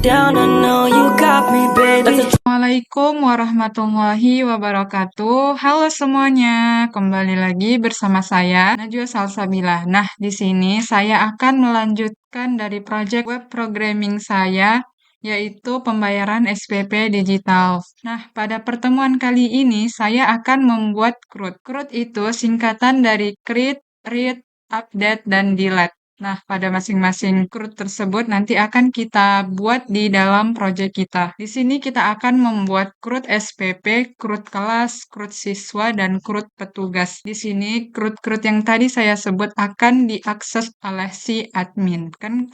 down, I know you got me, baby. Assalamualaikum warahmatullahi wabarakatuh. Halo semuanya, kembali lagi bersama saya Najwa Salsabila. Nah, di sini saya akan melanjutkan dari proyek web programming saya, yaitu pembayaran SPP digital. Nah, pada pertemuan kali ini saya akan membuat CRUD. CRUD itu singkatan dari create, read, update, dan delete. Nah, pada masing-masing CRUD tersebut nanti akan kita buat di dalam proyek kita. Di sini kita akan membuat CRUD SPP, CRUD kelas, CRUD siswa, dan CRUD petugas. Di sini CRUD-CRUD yang tadi saya sebut akan diakses oleh si admin. Kan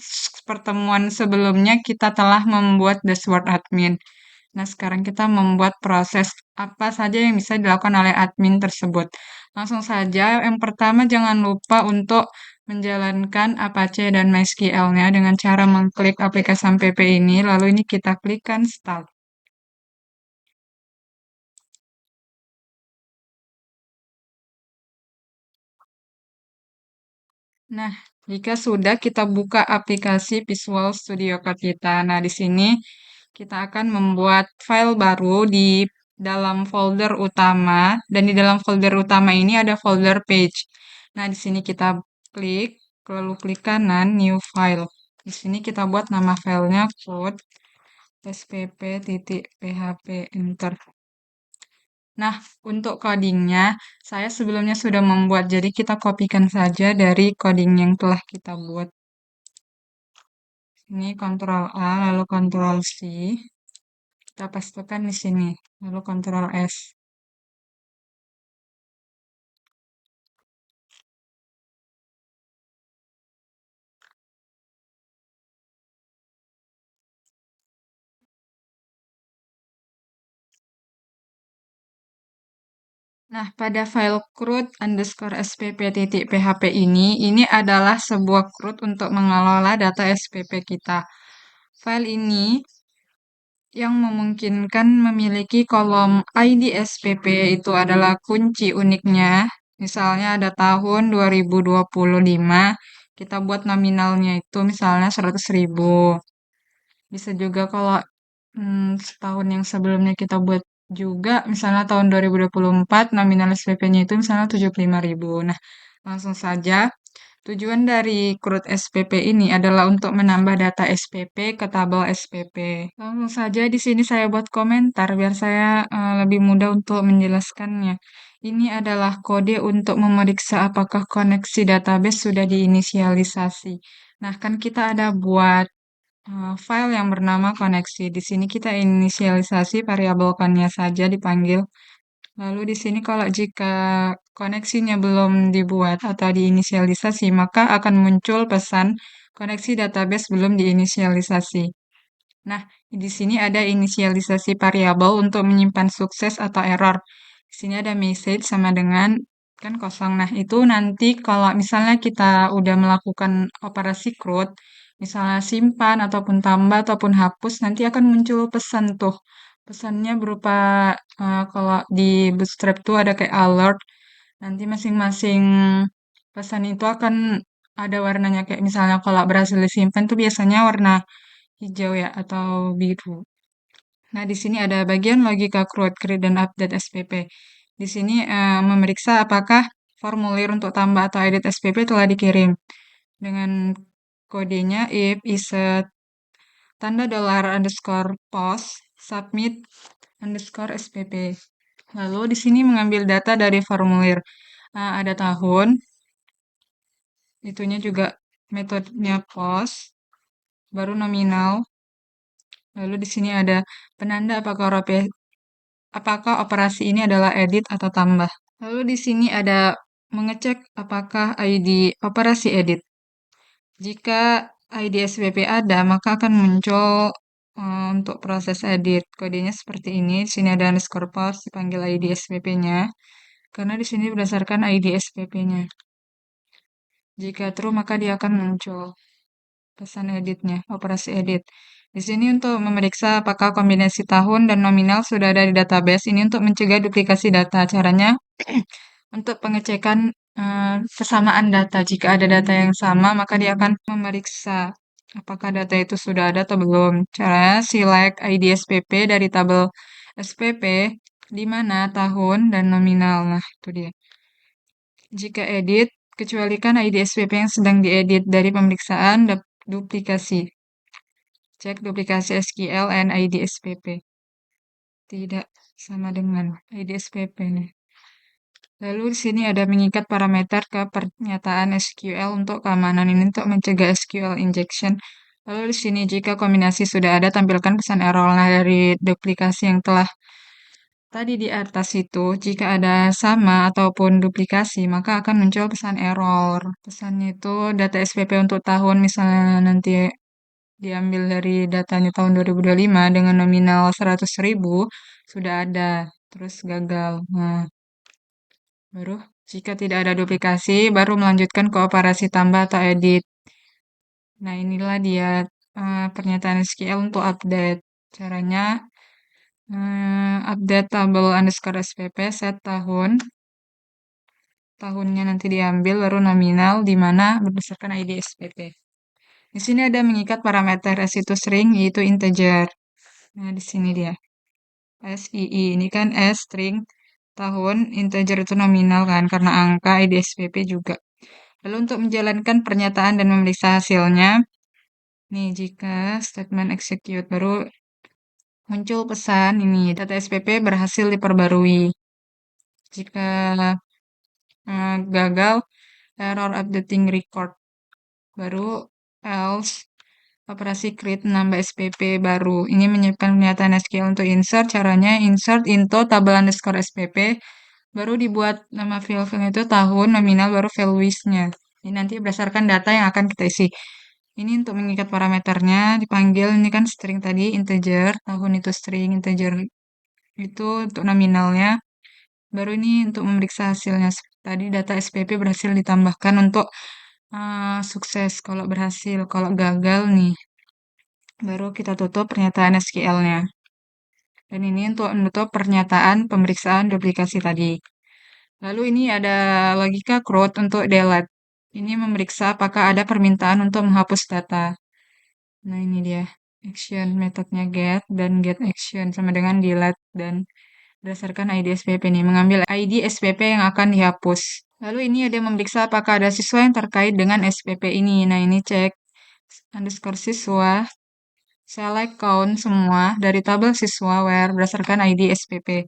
pertemuan sebelumnya kita telah membuat dashboard admin. Nah, sekarang kita membuat proses apa saja yang bisa dilakukan oleh admin tersebut. Langsung saja, yang pertama jangan lupa untuk menjalankan Apache dan MySQL-nya dengan cara mengklik aplikasi PP ini, lalu ini kita klikkan Start. Nah, jika sudah kita buka aplikasi Visual Studio Code kita. Nah, di sini kita akan membuat file baru di dalam folder utama, dan di dalam folder utama ini ada folder page. Nah, di sini kita klik, lalu klik kanan New File. Di sini kita buat nama filenya code spp.php, enter. Nah, untuk codingnya, saya sebelumnya sudah membuat, jadi kita kopikan saja dari coding yang telah kita buat. Ini Ctrl A, lalu Ctrl C. Kita pastekan di sini, lalu Ctrl S. Nah, pada file CRUD underscore spp.php ini adalah sebuah CRUD untuk mengelola data SPP kita. File ini yang memungkinkan memiliki kolom ID SPP itu adalah kunci uniknya. Misalnya ada tahun 2025, kita buat nominalnya itu misalnya 100.000. Bisa juga kalau setahun yang sebelumnya kita buat juga, misalnya tahun 2024, nominal SPP-nya itu misalnya 75.000. Nah, langsung saja. Tujuan dari CRUD SPP ini adalah untuk menambah data SPP ke tabel SPP. Langsung saja di sini saya buat komentar biar saya lebih mudah untuk menjelaskannya. Ini adalah kode untuk memeriksa apakah koneksi database sudah diinisialisasi. Nah, kan kita ada buat file yang bernama koneksi. Di sini kita inisialisasi variabel konnya saja dipanggil. Lalu di sini kalau jika koneksinya belum dibuat atau diinisialisasi, maka akan muncul pesan koneksi database belum diinisialisasi. Nah, di sini ada inisialisasi variabel untuk menyimpan sukses atau error. Di sini ada message sama dengan kan kosong. Nah, itu nanti kalau misalnya kita udah melakukan operasi CRUD, misalnya simpan ataupun tambah ataupun hapus, nanti akan muncul pesan tuh. Pesannya berupa kalau di Bootstrap tuh ada kayak alert. Nanti masing-masing pesan itu akan ada warnanya, kayak misalnya kalau berhasil disimpan tuh biasanya warna hijau ya atau biru. Nah, di sini ada bagian logika CRUD, create dan update SPP. Di sini memeriksa apakah formulir untuk tambah atau edit SPP telah dikirim. Dengan kodenya if is tanda $_post submit underscore SPP. Lalu di sini mengambil data dari formulir. Ada tahun, itunya juga metodenya post, baru nominal. Lalu di sini ada penanda apakah operasi ini adalah edit atau tambah. Lalu di sini ada mengecek apakah ID operasi edit. Jika ID SPP ada, maka akan muncul untuk proses edit. Kodenya seperti ini. Di sini ada underscore post dipanggil ID SPP-nya. Karena di sini berdasarkan ID SPP-nya. Jika true, maka dia akan muncul pesan editnya, operasi edit. Di sini untuk memeriksa apakah kombinasi tahun dan nominal sudah ada di database. Ini untuk mencegah duplikasi data. Caranya untuk pengecekan kesamaan data. Jika ada data yang sama, maka dia akan memeriksa apakah data itu sudah ada atau belum. Caranya select ID SPP dari tabel SPP di mana tahun dan nominal. Nah, itu dia. Jika edit, kecualikan ID SPP yang sedang diedit dari pemeriksaan duplikasi. Cek duplikasi SQL and ID SPP. Tidak sama dengan ID SPP nih. Lalu di sini ada mengikat parameter ke pernyataan SQL untuk keamanan ini untuk mencegah SQL injection. Lalu di sini jika kombinasi sudah ada, tampilkan pesan error. Nah, dari duplikasi yang telah tadi di atas itu, jika ada sama ataupun duplikasi, maka akan muncul pesan error. Pesannya itu data SPP untuk tahun misalnya nanti diambil dari datanya tahun 2025 dengan nominal 100.000 sudah ada, terus gagal. Nah, baru jika tidak ada duplikasi, baru melanjutkan ke operasi tambah atau edit. Nah, inilah dia pernyataan SQL untuk update. Caranya update tabel underscore SPP set tahun. Tahunnya nanti diambil baru nominal di mana berdasarkan ID SPP. Di sini ada mengikat parameter S itu string yaitu integer. Nah, di sini dia. SII ini kan S string tahun, integer itu nominal kan karena angka ID SPP juga. Lalu untuk menjalankan pernyataan dan memeriksa hasilnya, nih jika statement execute baru muncul pesan ini data SPP berhasil diperbarui. Jika gagal, error updating record. Baru else operasi create menambah SPP baru. Ini menyiapkan pernyataan SQL untuk insert. Caranya insert into tabel underscore SPP. Baru dibuat nama file itu tahun, nominal, baru values-nya. Ini nanti berdasarkan data yang akan kita isi. Ini untuk mengikat parameternya dipanggil ini kan string tadi integer, tahun itu string integer itu untuk nominalnya. Baru ini untuk memeriksa hasilnya. Tadi data SPP berhasil ditambahkan untuk sukses kalau berhasil. Kalau gagal nih, baru kita tutup pernyataan SQL-nya. Dan ini untuk menutup pernyataan pemeriksaan duplikasi tadi. Lalu ini ada logika CRUD untuk delete. Ini memeriksa apakah ada permintaan untuk menghapus data. Nah, ini dia. Action metodenya get dan get action sama dengan delete dan berdasarkan ID SPP nih, mengambil ID SPP yang akan dihapus. Lalu ini ada memeriksa apakah ada siswa yang terkait dengan SPP ini. Nah, ini cek underscore siswa, select count semua dari tabel siswa where berdasarkan ID SPP.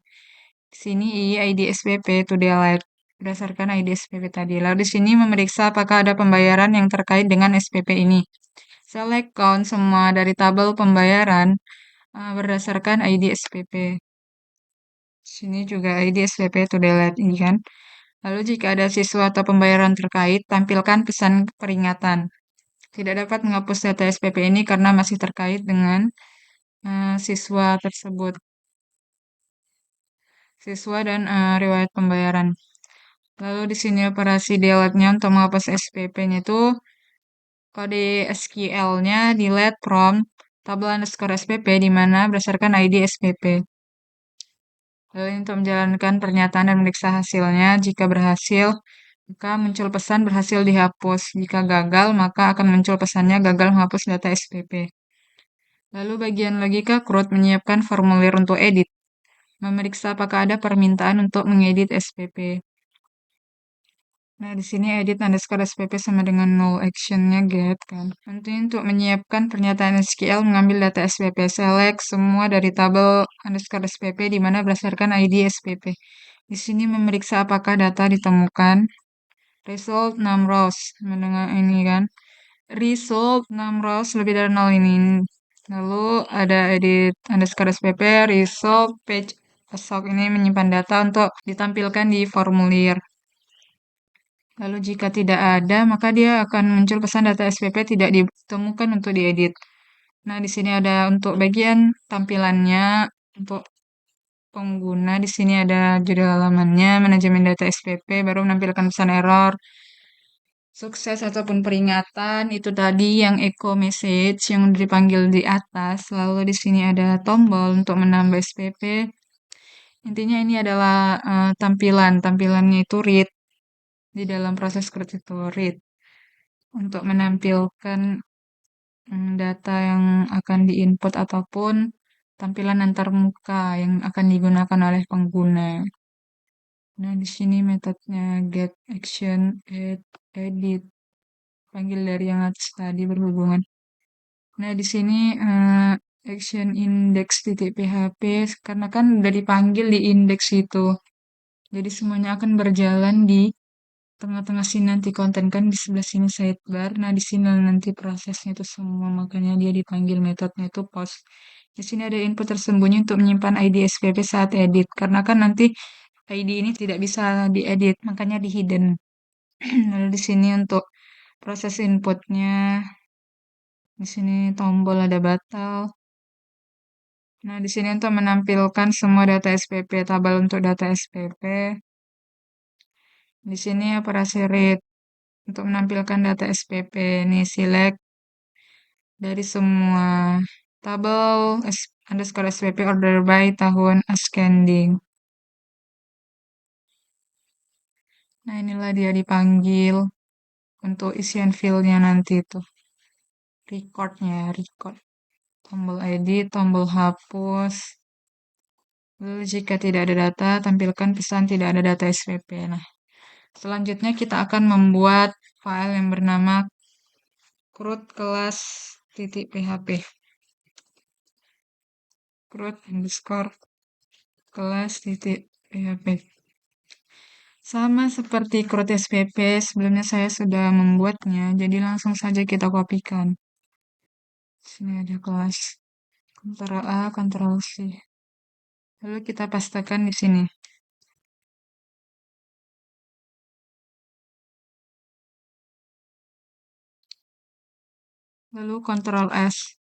Di sini ID SPP to delete berdasarkan ID SPP tadi. Lalu di sini memeriksa apakah ada pembayaran yang terkait dengan SPP ini. Select count semua dari tabel pembayaran berdasarkan ID SPP. Sini juga ID SPP to delete ini kan. Lalu jika ada siswa atau pembayaran terkait, tampilkan pesan peringatan. Tidak dapat menghapus data SPP ini karena masih terkait dengan siswa tersebut. Siswa dan riwayat pembayaran. Lalu di sini operasi delete-nya untuk menghapus SPP-nya itu kode SQL-nya delete from tabel underscore SPP di mana berdasarkan ID SPP. Lalu untuk menjalankan pernyataan dan memeriksa hasilnya, jika berhasil, maka muncul pesan berhasil dihapus. Jika gagal, maka akan muncul pesannya gagal menghapus data SPP. Lalu bagian logika CRUD menyiapkan formulir untuk edit. Memeriksa apakah ada permintaan untuk mengedit SPP. Nah, di sini edit underscore SPP sama dengan null action-nya get kan. Nanti untuk menyiapkan pernyataan SQL mengambil data SPP, select semua dari tabel underscore SPP di mana berdasarkan ID SPP. Di sini memeriksa apakah data ditemukan. Result 6 rows, mendengar ini kan. Result 6 rows lebih dari 0 ini. Lalu ada edit underscore SPP, result page besok ini menyimpan data untuk ditampilkan di formulir. Lalu jika tidak ada, maka dia akan muncul pesan data SPP tidak ditemukan untuk diedit. Nah, di sini ada untuk bagian tampilannya untuk pengguna. Di sini ada judul halamannya, manajemen data SPP, baru menampilkan pesan error, sukses ataupun peringatan. Itu tadi yang echo message yang dipanggil di atas. Lalu di sini ada tombol untuk menambah SPP. Intinya ini adalah tampilan. Tampilannya itu read. Di dalam proses CRUD itu read untuk menampilkan data yang akan diinput ataupun tampilan antarmuka yang akan digunakan oleh pengguna. Nah, di sini metodenya get action add edit panggil dari yang atas tadi berhubungan. Nah, di sini action index titik php karena kan udah dipanggil di index itu. Jadi semuanya akan berjalan di tengah-tengah sini nanti konten kan di sebelah sini sidebar. Nah, di sini nanti prosesnya itu semua makanya dia dipanggil metodenya itu post. Di sini ada input tersembunyi untuk menyimpan ID SPP saat edit karena kan nanti ID ini tidak bisa diedit, makanya di hidden. Lalu di sini untuk proses inputnya, di sini tombol ada batal. Nah, di sini untuk menampilkan semua data SPP, tabel untuk data SPP. Di sini operasi read untuk menampilkan data SPP. Ini select dari semua tabel underscore SPP order by tahun ascending. Nah, inilah dia dipanggil untuk isian filenya nanti itu. Recordnya, record. Tombol edit, tombol hapus. Lalu jika tidak ada data, tampilkan pesan tidak ada data SPP. Nah, selanjutnya kita akan membuat file yang bernama CRUD kelas .php. CRUD underscore kelas .php. Sama seperti CRUD SPP, sebelumnya saya sudah membuatnya, jadi langsung saja kita kopikan. Sini ada kelas. Ctrl A, Ctrl C. Lalu kita pastekan di sini. Lalu Ctrl S.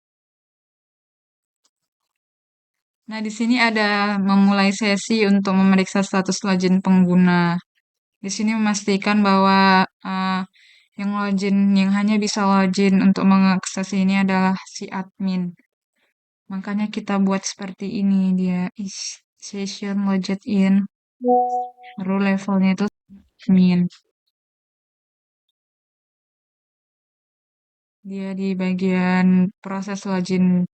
Nah, di sini ada memulai sesi untuk memeriksa status login pengguna. Di sini memastikan bahwa yang hanya bisa login untuk mengakses ini adalah si admin. Makanya kita buat seperti ini, dia is session login in. Baru levelnya itu admin. Dia di bagian proses login.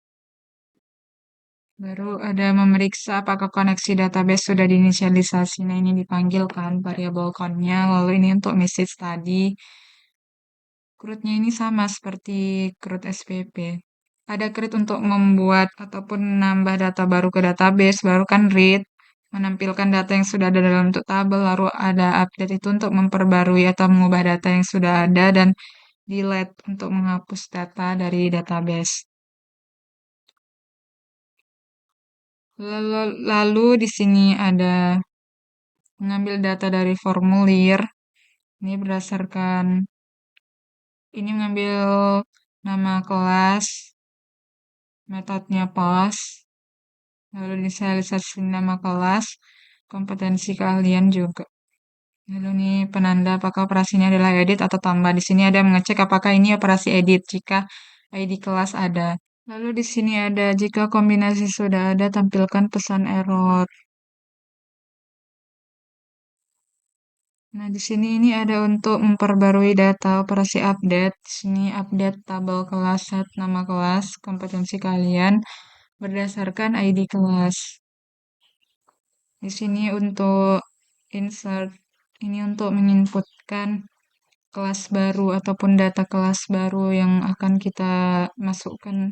Baru ada memeriksa apakah koneksi database sudah diinisialisasi. Nah, ini dipanggil kan variabel count-nya. Lalu ini untuk message tadi. CRUD-nya ini sama seperti CRUD SPP. Ada CRUD untuk membuat ataupun menambah data baru ke database. Baru kan read, menampilkan data yang sudah ada dalam bentuk tabel. Lalu ada update itu untuk memperbarui atau mengubah data yang sudah ada. Dan delete untuk menghapus data dari database. Lalu di sini ada mengambil data dari formulir. Ini berdasarkan ini mengambil nama kelas, metodenya post, lalu inisialisasi nama kelas, kompetensi keahlian juga. Lalu ini penanda apakah operasinya adalah edit atau tambah. Di sini ada mengecek apakah ini operasi edit jika ID kelas ada. Lalu di sini ada jika kombinasi sudah ada tampilkan pesan error. Nah, di sini ini ada untuk memperbarui data operasi update. Di sini update tabel kelas, nama kelas, kompetensi kalian berdasarkan ID kelas. Di sini untuk insert, ini untuk menginputkan kelas baru ataupun data kelas baru yang akan kita masukkan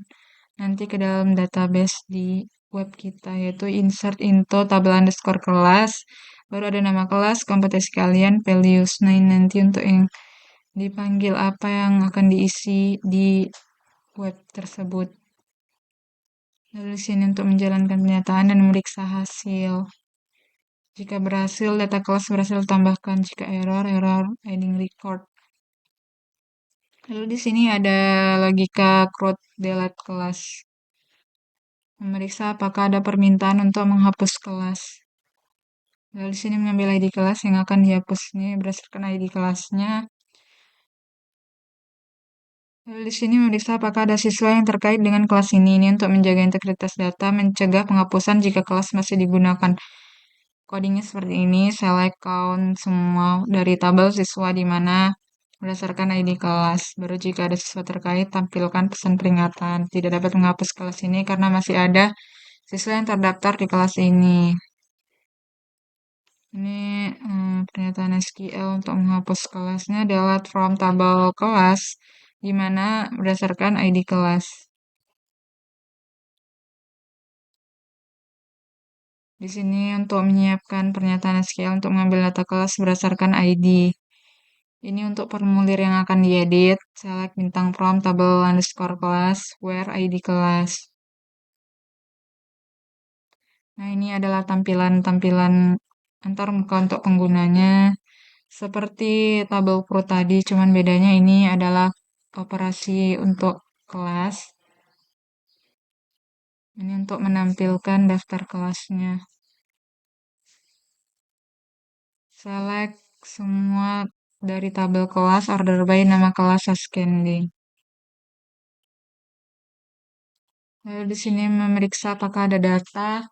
nanti ke dalam database di web kita, yaitu insert into tabel underscore kelas, baru ada nama kelas, kompetensi kalian, values. Nah, ini nanti untuk yang dipanggil apa yang akan diisi di web tersebut. Lalu di sini untuk menjalankan pernyataan dan memeriksa hasil. Jika berhasil, data kelas berhasil tambahkan. Jika error, adding record. Lalu di sini ada logika CRUD delete kelas. Memeriksa apakah ada permintaan untuk menghapus kelas. Lalu di sini mengambil ID kelas yang akan dihapus. Ini berdasarkan ID kelasnya. Lalu di sini memeriksa apakah ada siswa yang terkait dengan kelas ini. Ini untuk menjaga integritas data, mencegah penghapusan jika kelas masih digunakan. Codingnya seperti ini, select count semua dari tabel siswa di mana berdasarkan ID kelas. Baru jika ada siswa terkait, tampilkan pesan peringatan. Tidak dapat menghapus kelas ini karena masih ada siswa yang terdaftar di kelas ini. Ini pernyataan SQL untuk menghapus kelasnya delete from tabel kelas, di mana berdasarkan ID kelas. Di sini untuk menyiapkan pernyataan SQL untuk mengambil data kelas berdasarkan ID. Ini untuk formulir yang akan diedit. Select bintang from tabel underscore kelas, where ID kelas. Nah, ini adalah tampilan-tampilan antarmuka untuk penggunanya. Seperti tabel pro tadi, cuman bedanya ini adalah operasi untuk kelas. Ini untuk menampilkan daftar kelasnya. Select semua dari tabel kelas, order by nama kelas ascending. Lalu di sini memeriksa apakah ada data.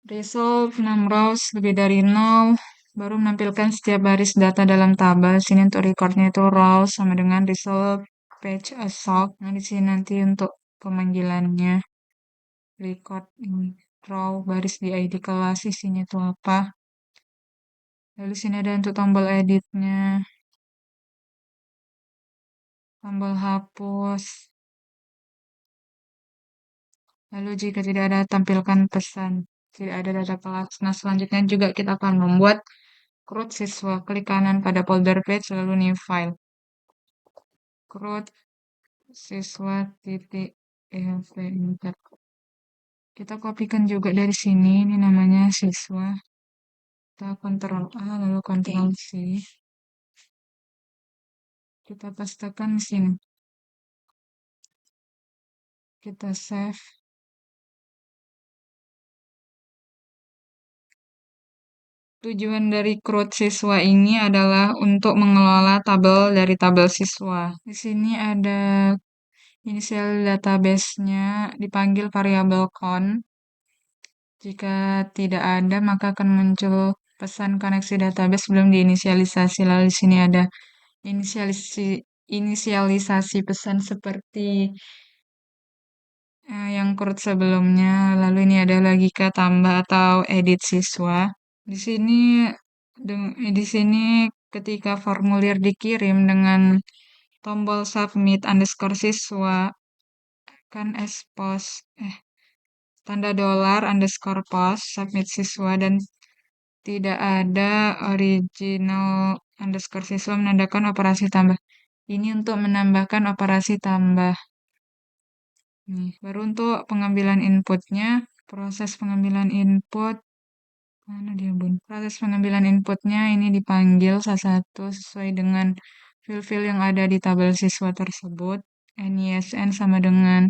Resolve 6 rows lebih dari 0. Baru menampilkan setiap baris data dalam tabel. Sini untuk recordnya itu rows sama dengan resolve page assault. Nah di sini nanti untuk pemanggilannya. Record ini row baris di ID kelas isinya itu apa. Lalu sini ada untuk tombol editnya. Tombol hapus. Lalu jika tidak ada, tampilkan pesan. Tidak ada data kelas. Nah, selanjutnya juga kita akan membuat CRUD siswa. Klik kanan pada folder page, lalu new file. CRUD siswa titik enter. Kita kopikan juga dari sini. Ini namanya siswa. Kita Ctrl A, lalu Ctrl C. Kita pastekan di sini. Kita save. Tujuan dari CRUD siswa ini adalah untuk mengelola tabel dari tabel siswa. Di sini ada inisial database-nya, dipanggil variabel count. Jika tidak ada, maka akan muncul pesan koneksi database belum diinisialisasi. Lalu di sini ada inisialisasi pesan seperti yang CRUD sebelumnya. Lalu ini ada logika tambah atau edit siswa. Di sini di sini ketika formulir dikirim dengan tombol submit underscore siswa akan tanda dolar underscore post submit siswa dan tidak ada original underscore siswa menandakan operasi tambah. Ini untuk menambahkan operasi tambah. Nih, baru untuk pengambilan inputnya, proses pengambilan input. Mana dia, Bun? Proses pengambilan inputnya ini dipanggil satu-satu sesuai dengan fill-fill yang ada di tabel siswa tersebut. NISN sama dengan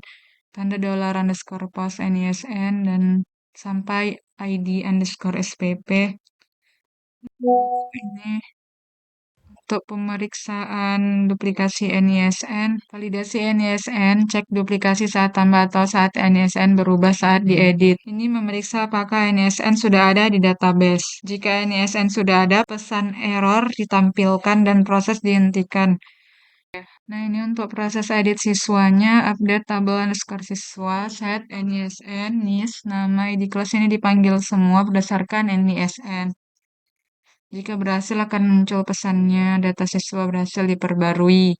tanda dolar underscore post NISN dan sampai ID underscore SPP. Ini untuk pemeriksaan duplikasi NISN, validasi NISN, cek duplikasi saat tambah atau saat NISN berubah saat diedit. Ini memeriksa apakah NISN sudah ada di database. Jika NISN sudah ada, pesan error ditampilkan dan proses dihentikan. Nah, ini untuk proses edit siswanya, update tabel underscore siswa, set NISN, NIS, nama ID kelas ini dipanggil semua berdasarkan NISN. Jika berhasil akan muncul pesannya data siswa berhasil diperbarui.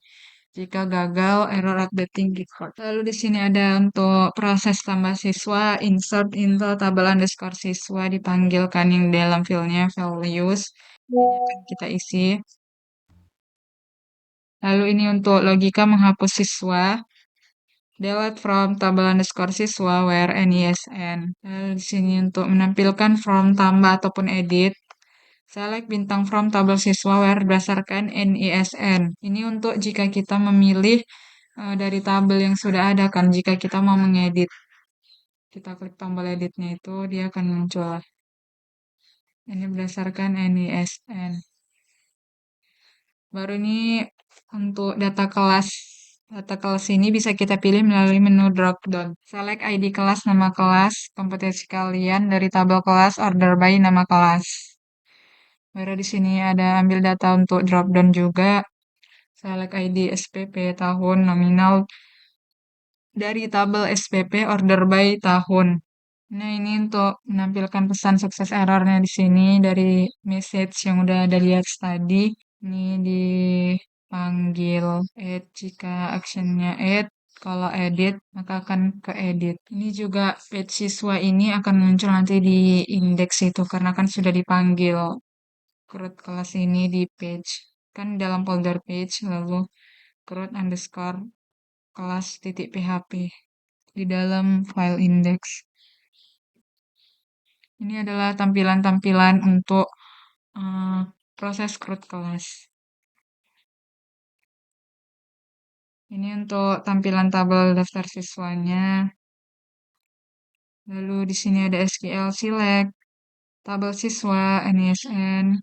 Jika gagal, error updating record. Lalu di sini ada untuk proses tambah siswa, insert into tabel underscore siswa dipanggilkan yang dalam filenya values. Ini akan kita isi. Lalu ini untuk logika menghapus siswa. Delete from tabel underscore siswa where NISN. Lalu di sini untuk menampilkan from tambah ataupun edit. Select bintang from tabel siswa where berdasarkan NISN. Ini untuk jika kita memilih dari tabel yang sudah ada kan. Jika kita mau mengedit. Kita klik tombol editnya itu, dia akan muncul. Ini berdasarkan NISN. Baru ini untuk data kelas. Data kelas ini bisa kita pilih melalui menu drop down. Select ID kelas, nama kelas, kompetensi kalian dari tabel kelas, order by nama kelas. Baru di sini ada ambil data untuk drop down juga. Select ID SPP tahun nominal dari tabel SPP order by tahun. Nah, ini untuk menampilkan pesan sukses errornya di sini dari message yang udah ada lihat tadi. Ini dipanggil add jika actionnya add. Kalau edit, maka akan ke edit. Ini juga page siswa ini akan muncul nanti di indeks itu karena kan sudah dipanggil create kelas ini di page. Kan dalam folder page lalu create underscore kelas titik php di dalam file index. Ini adalah tampilan-tampilan untuk proses create kelas. Ini untuk tampilan tabel daftar siswanya. Lalu di sini ada SQL select, tabel siswa, NISN,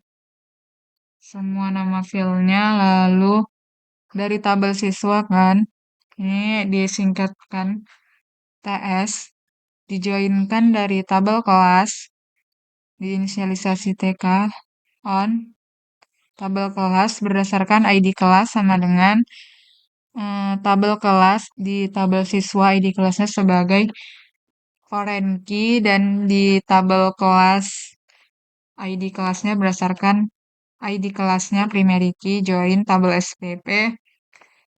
semua nama filenya. Lalu dari tabel siswa kan, ini disingkatkan TS, dijoinkan dari tabel kelas, diinisialisasi TK, on, tabel kelas berdasarkan ID kelas sama dengan tabel kelas di tabel siswa ID kelasnya sebagai foreign key dan di tabel kelas ID kelasnya berdasarkan ID kelasnya primary key join tabel SPP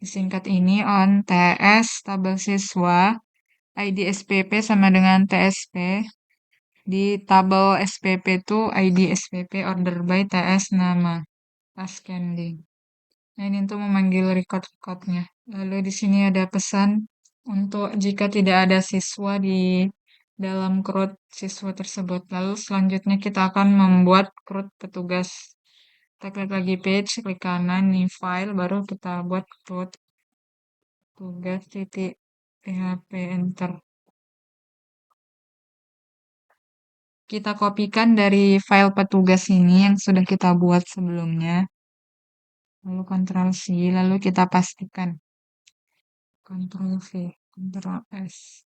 disingkat ini on TS tabel siswa ID SPP sama dengan TSP di tabel SPP itu ID SPP order by TS nama task ending. Nah, ini untuk memanggil record-recordnya. Lalu di sini ada pesan untuk jika tidak ada siswa di dalam CRUD siswa tersebut. Lalu selanjutnya kita akan membuat CRUD petugas. Kita klik lagi page, klik kanan, new file, baru kita buat CRUD petugas titik php enter. Kita kopikan dari file petugas ini yang sudah kita buat sebelumnya. Lalu Ctrl C, lalu kita pastikan. Ctrl V, Ctrl S.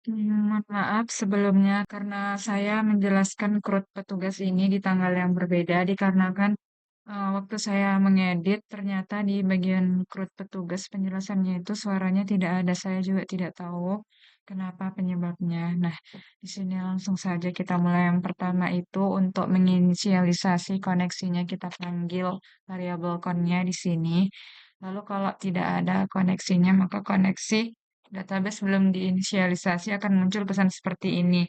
Mohon maaf sebelumnya karena saya menjelaskan CRUD petugas ini di tanggal yang berbeda dikarenakan waktu saya mengedit ternyata di bagian CRUD petugas penjelasannya itu suaranya tidak ada. Saya juga tidak tahu kenapa penyebabnya. Nah, di sini langsung saja kita mulai. Yang pertama itu untuk menginisialisasi koneksinya kita panggil variabel connya di sini. Lalu kalau tidak ada koneksinya maka koneksi database belum diinisialisasi akan muncul pesan seperti ini.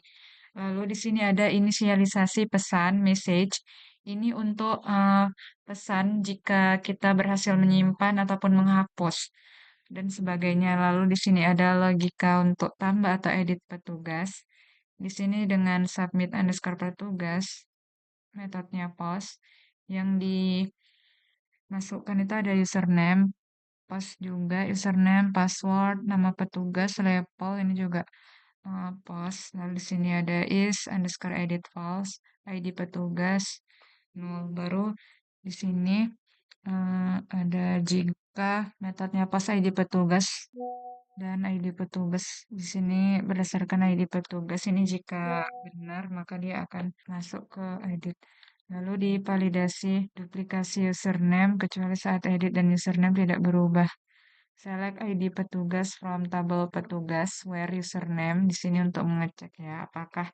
Lalu di sini ada inisialisasi pesan message. Ini untuk pesan jika kita berhasil menyimpan ataupun menghapus dan sebagainya. Lalu di sini ada logika untuk tambah atau edit petugas. Di sini dengan submit underscore petugas, metodenya post. Yang dimasukkan itu ada username, post juga username, password, nama petugas, level ini juga post. Lalu di sini ada is underscore edit files, ID petugas, nol. Baru di sini ada jika metodenya post ID petugas dan ID petugas di sini berdasarkan ID petugas ini jika benar maka dia akan masuk ke edit. Lalu divalidasi duplikasi username kecuali saat edit dan username tidak berubah. Select ID petugas from tabel petugas where username di sini untuk mengecek ya apakah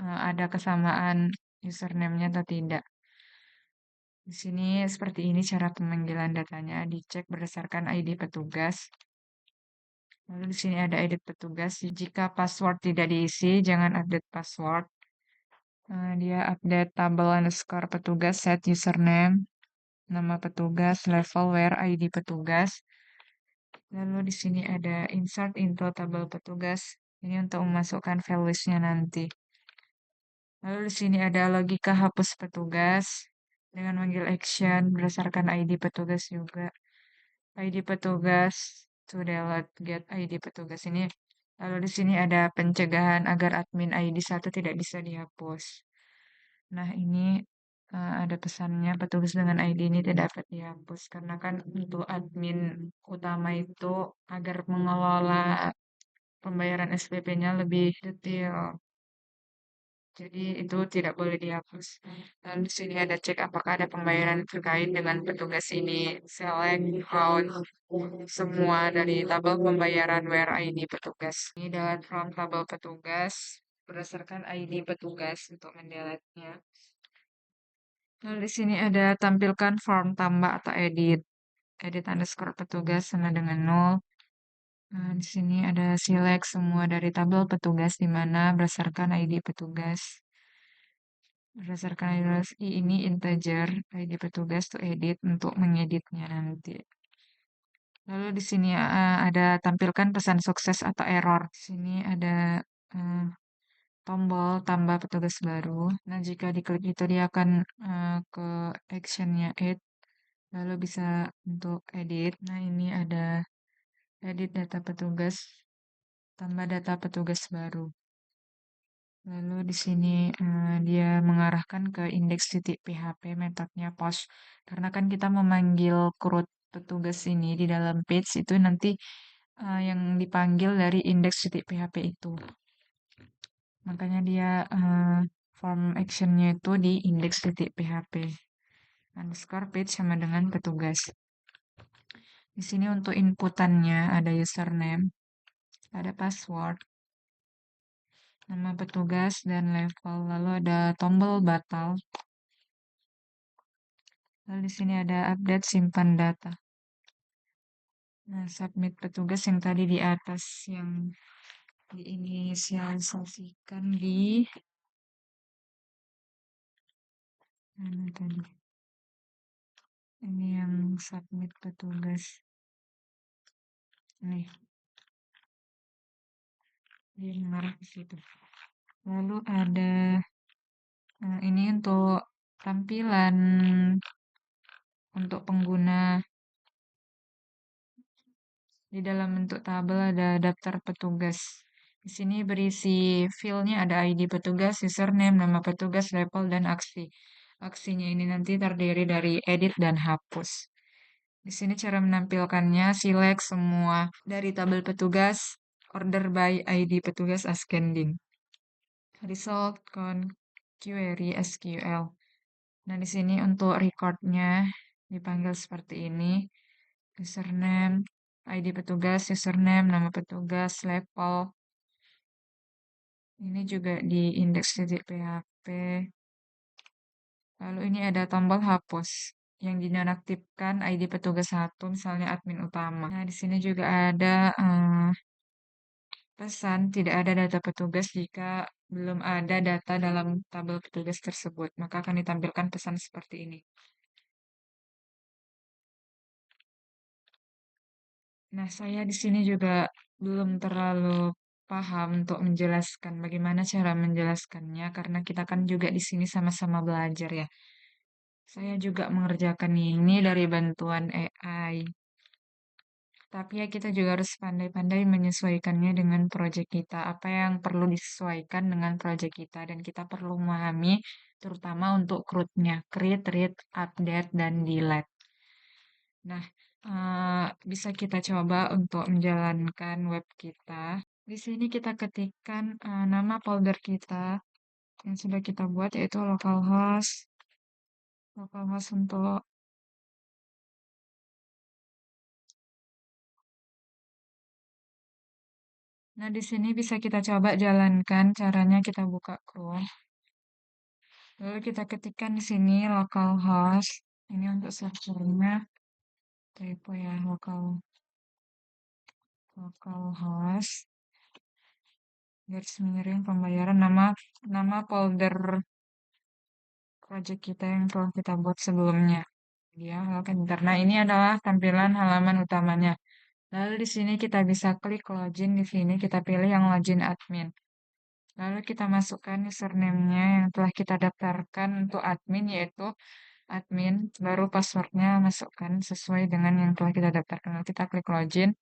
ada kesamaan username-nya atau tidak. Di sini seperti ini cara pemanggilan datanya dicek berdasarkan ID petugas. Lalu di sini ada edit petugas. Jika password tidak diisi, jangan update password. Dia update tabel underscore petugas set username, nama petugas, level where ID petugas. Lalu di sini ada insert into tabel petugas. Ini untuk memasukkan values-nya nanti. Lalu di sini ada logika hapus petugas dengan manggil action berdasarkan ID petugas juga. ID petugas to delete get ID petugas ini. Lalu di sini ada pencegahan agar admin ID 1 tidak bisa dihapus. Nah, ini ada pesannya petugas dengan ID ini tidak dapat dihapus karena kan untuk admin utama itu agar mengelola pembayaran SPP-nya lebih detail. Jadi itu tidak boleh dihapus. Lalu di sini ada cek apakah ada pembayaran terkait dengan petugas ini. Select count semua dari tabel pembayaran where ID petugas. Ini delete from tabel petugas berdasarkan ID petugas untuk mendeletnya. Lalu di sini ada tampilkan form tambah atau edit. Edit underscore petugas sama dengan 0. Nah, di sini ada select semua dari tabel petugas di mana berdasarkan ID petugas. Berdasarkan ID ini integer, ID petugas tuh edit untuk mengeditnya nanti. Lalu di sini ada tampilkan pesan sukses atau error. Di sini ada eh, tombol tambah petugas baru. Nah, jika diklik itu dia akan ke actionnya add. Lalu bisa untuk edit. Nah, ini ada edit data petugas, tambah data petugas baru. Lalu di sini dia mengarahkan ke index.php metodenya post. Karena kan kita memanggil CRUD petugas ini di dalam page itu nanti yang dipanggil dari index.php itu. Makanya dia form actionnya itu di index.php. Underscore page sama dengan petugas. Di sini untuk inputannya ada username, ada password, nama petugas, dan level. Lalu ada tombol batal. Lalu di sini ada update simpan data. Nah, submit petugas yang tadi di atas yang diinisialisasikan di mana tadi? Ini yang submit petugas. Nih, dia mengarah ke situ. Lalu ada ini untuk tampilan untuk pengguna. Di dalam bentuk tabel ada daftar petugas. Di sini berisi file-nya ada ID petugas, username, nama petugas, level, dan aksi. Aksinya ini nanti terdiri dari edit dan hapus. Di sini cara menampilkannya, select semua dari tabel petugas, order by ID petugas ascending. Result query SQL. Nah, di sini untuk recordnya dipanggil seperti ini. Username, ID petugas, username, nama petugas, level. Ini juga di index.php. Lalu ini ada tombol hapus yang dinonaktifkan ID petugas satu, misalnya admin utama. Nah, di sini juga ada pesan tidak ada data petugas jika belum ada data dalam tabel petugas tersebut. Maka akan ditampilkan pesan seperti ini. Nah, saya di sini juga belum terlalu paham untuk menjelaskan bagaimana cara menjelaskannya karena kita kan juga di sini sama-sama belajar ya. Saya juga mengerjakan ini dari bantuan AI. Tapi ya kita juga harus pandai-pandai menyesuaikannya dengan proyek kita. Apa yang perlu disesuaikan dengan proyek kita dan kita perlu memahami terutama untuk CRUD-nya, create, read, update, dan delete. Nah, bisa kita coba untuk menjalankan web kita. Di sini kita ketikkan nama folder kita yang sudah kita buat yaitu localhost untuk Nah, di sini bisa kita coba jalankan caranya kita buka Chrome. Lalu kita ketikkan di sini localhost. Ini untuk servernya typo ya, localhost. Garis miring pembayaran nama folder project kita yang telah kita buat sebelumnya. Ya, oke, bentar. Nah, ini adalah tampilan halaman utamanya. Lalu di sini kita bisa klik login di sini, kita pilih yang login admin. Lalu kita masukkan username-nya yang telah kita daftarkan untuk admin, yaitu admin, baru passwordnya masukkan sesuai dengan yang telah kita daftarkan. Lalu kita klik login.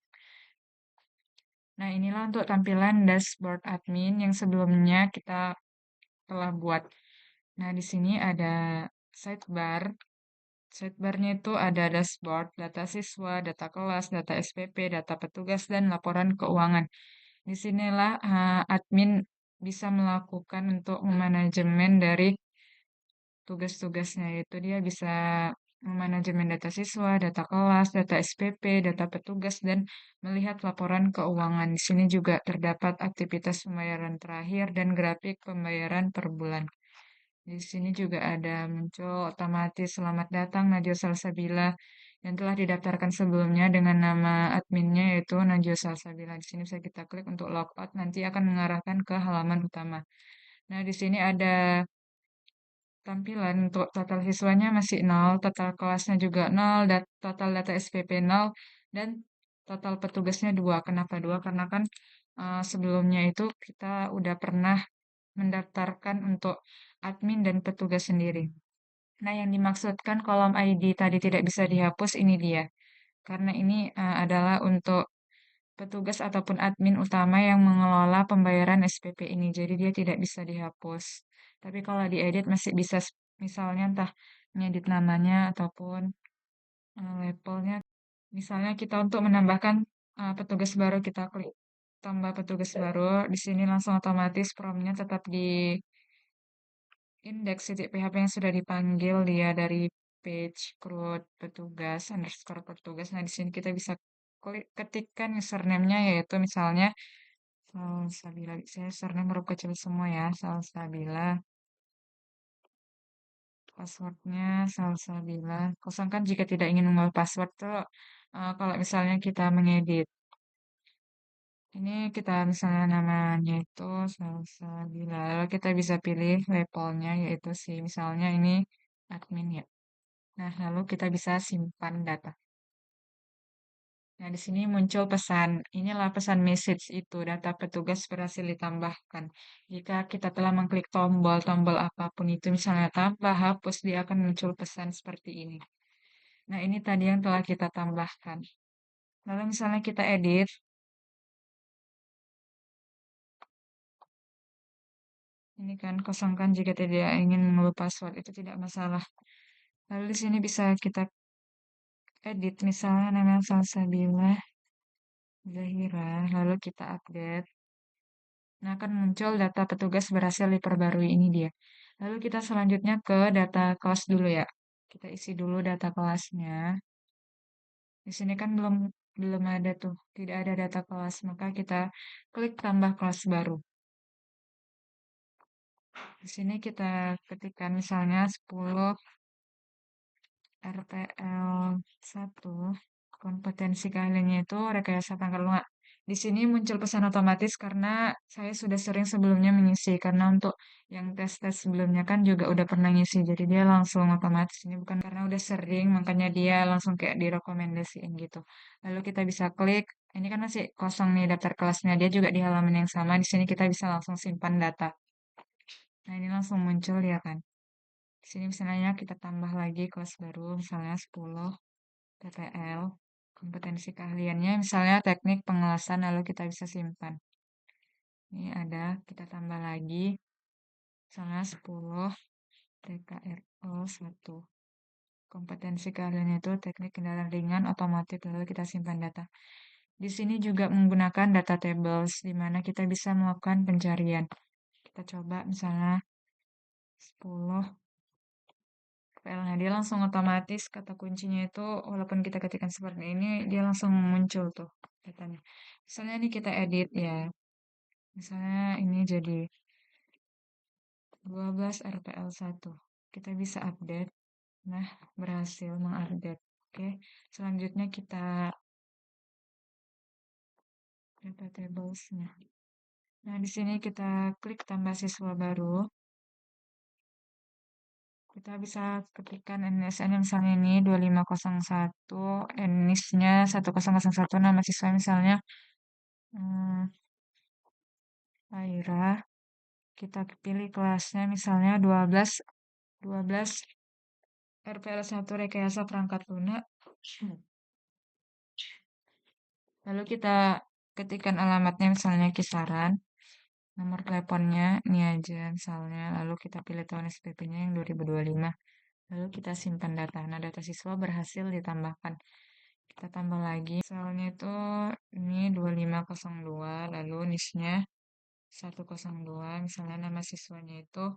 Nah, inilah untuk tampilan dashboard admin yang sebelumnya kita telah buat. Nah, di sini ada sidebar. Sidebarnya itu ada dashboard, data siswa, data kelas, data SPP, data petugas, dan laporan keuangan. Di sinilah admin bisa melakukan untuk memanajemen dari tugas-tugasnya, yaitu dia bisa memanajemen data siswa, data kelas, data SPP, data petugas, dan melihat laporan keuangan. Di sini juga terdapat aktivitas pembayaran terakhir dan grafik pembayaran per bulan. Di sini juga ada muncul otomatis selamat datang Najwa Salsabila yang telah didaftarkan sebelumnya dengan nama adminnya yaitu Najwa Salsabila. Di sini bisa kita klik untuk logout, nanti akan mengarahkan ke halaman utama. Nah, di sini ada tampilan untuk total siswanya masih nol, total kelasnya juga nol, dan total data SPP nol, dan total petugasnya 2. Kenapa 2? Karena kan sebelumnya itu kita udah pernah mendaftarkan untuk admin dan petugas sendiri. Nah, yang dimaksudkan kolom ID tadi tidak bisa dihapus ini dia. Karena ini adalah untuk petugas ataupun admin utama yang mengelola pembayaran SPP ini. Jadi dia tidak bisa dihapus. Tapi kalau diedit masih bisa, misalnya entah ngedit namanya ataupun labelnya. Misalnya kita untuk menambahkan petugas baru, kita klik tambah petugas baru. Di sini langsung otomatis promnya tetap di indeks titik PHP yang sudah dipanggil dia dari page CRUD petugas underscore petugas. Nah, di sini kita bisa klik ketikkan username-nya yaitu misalnya Salsabila. Saya surname huruf kecil semua ya, Salsabila. Passwordnya Salsabila. Kosongkan jika tidak ingin mengubah password tuh kalau misalnya kita mengedit. Ini kita misalnya namanya itu Salsabila. Lalu kita bisa pilih labelnya yaitu si misalnya ini admin ya. Nah, lalu kita bisa simpan data. Nah, di sini muncul pesan. Inilah pesan message itu, data petugas berhasil ditambahkan. Jika kita telah mengklik tombol-tombol apapun itu, misalnya tambah, hapus, dia akan muncul pesan seperti ini. Nah, ini tadi yang telah kita tambahkan. Lalu misalnya kita edit, ini kan kosongkan jika tidak ingin mengubah password, itu tidak masalah. Lalu di sini bisa kita edit, misalnya namanya Salsabila Zahira, lalu kita update. Nah, akan muncul data petugas berhasil diperbarui ini dia. Lalu kita selanjutnya ke data kelas dulu ya. Kita isi dulu data kelasnya. Di sini kan belum belum ada tuh, tidak ada data kelas, maka kita klik tambah kelas baru. Di sini kita ketikkan misalnya 10 RPL 1 kompetensi keahliannya itu rekayasa tanggal lunak. Di sini muncul pesan otomatis karena saya sudah sering sebelumnya mengisi. Karena untuk yang tes-tes sebelumnya kan juga udah pernah ngisi. Jadi dia langsung otomatis. Ini bukan karena udah sering, makanya dia langsung kayak direkomendasiin gitu. Lalu kita bisa klik. Ini kan masih kosong nih daftar kelasnya. Dia juga di halaman yang sama. Di sini kita bisa langsung simpan data. Nah, ini langsung muncul ya kan. Di sini misalnya kita tambah lagi kelas baru, misalnya 10 TPL. Kompetensi keahliannya misalnya teknik pengelasan, lalu kita bisa simpan. Ini ada, kita tambah lagi, misalnya 10 TKRO 1. Kompetensi keahliannya itu teknik kendaraan ringan, otomotif, lalu kita simpan data. Di sini juga menggunakan data tables, di mana kita bisa melakukan pencarian. Kita coba misalnya 10 PL-nya, dia langsung otomatis kata kuncinya itu walaupun kita ketikkan seperti ini, dia langsung muncul tuh datanya. Misalnya ini kita edit ya. Misalnya ini jadi 12 RPL 1. Kita bisa update. Nah, berhasil mengupdate. Oke. Selanjutnya kita data tables-nya. Nah, di sini kita klik tambah siswa baru. Kita bisa ketikkan NSN misalnya ini 2501, NIS-nya 1001, nama siswa misalnya Aira. Kita pilih kelasnya misalnya 12 12 RPL 1 rekayasa perangkat lunak. Lalu kita ketikkan alamatnya misalnya kisaran, nomor teleponnya ini aja misalnya, lalu kita pilih tahun SPP-nya yang 2025. Lalu kita simpan data. Nah, data siswa berhasil ditambahkan. Kita tambah lagi. Misalnya itu ini 2502, lalu NIS-nya 102, misalnya nama siswanya itu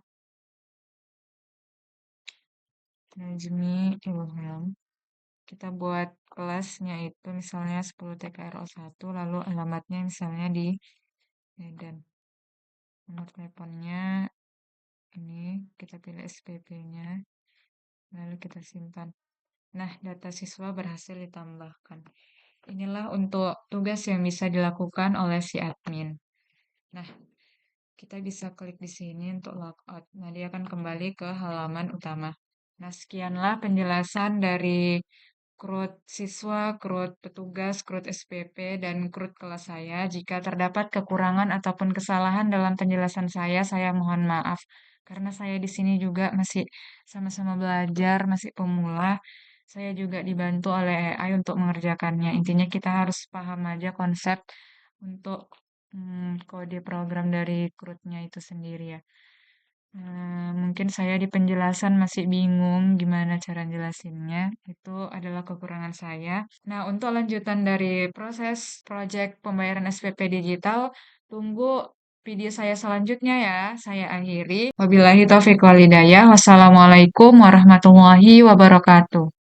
Najmi Ilham. Kita buat kelasnya itu misalnya 10 TKRO 1, lalu alamatnya misalnya di Medan. Nomor teleponnya ini, kita pilih SPP-nya, lalu kita simpan. Nah, data siswa berhasil ditambahkan. Inilah untuk tugas yang bisa dilakukan oleh si admin. Nah, kita bisa klik di sini untuk logout. Nah, dia akan kembali ke halaman utama. Nah, sekianlah penjelasan dari CRUD siswa, CRUD petugas, CRUD SPP, dan CRUD kelas saya. Jika terdapat kekurangan ataupun kesalahan dalam penjelasan saya mohon maaf. Karena saya di sini juga masih sama-sama belajar, masih pemula. Saya juga dibantu oleh AI untuk mengerjakannya. Intinya kita harus paham aja konsep untuk kode program dari CRUD-nya itu sendiri ya. Mungkin saya di penjelasan masih bingung gimana cara jelasinnya. Itu adalah kekurangan saya. Nah, untuk lanjutan dari proses proyek pembayaran SPP digital, tunggu video saya selanjutnya ya. Saya akhiri. Wabillahi taufiq walhidayah. Wassalamualaikum warahmatullahi wabarakatuh.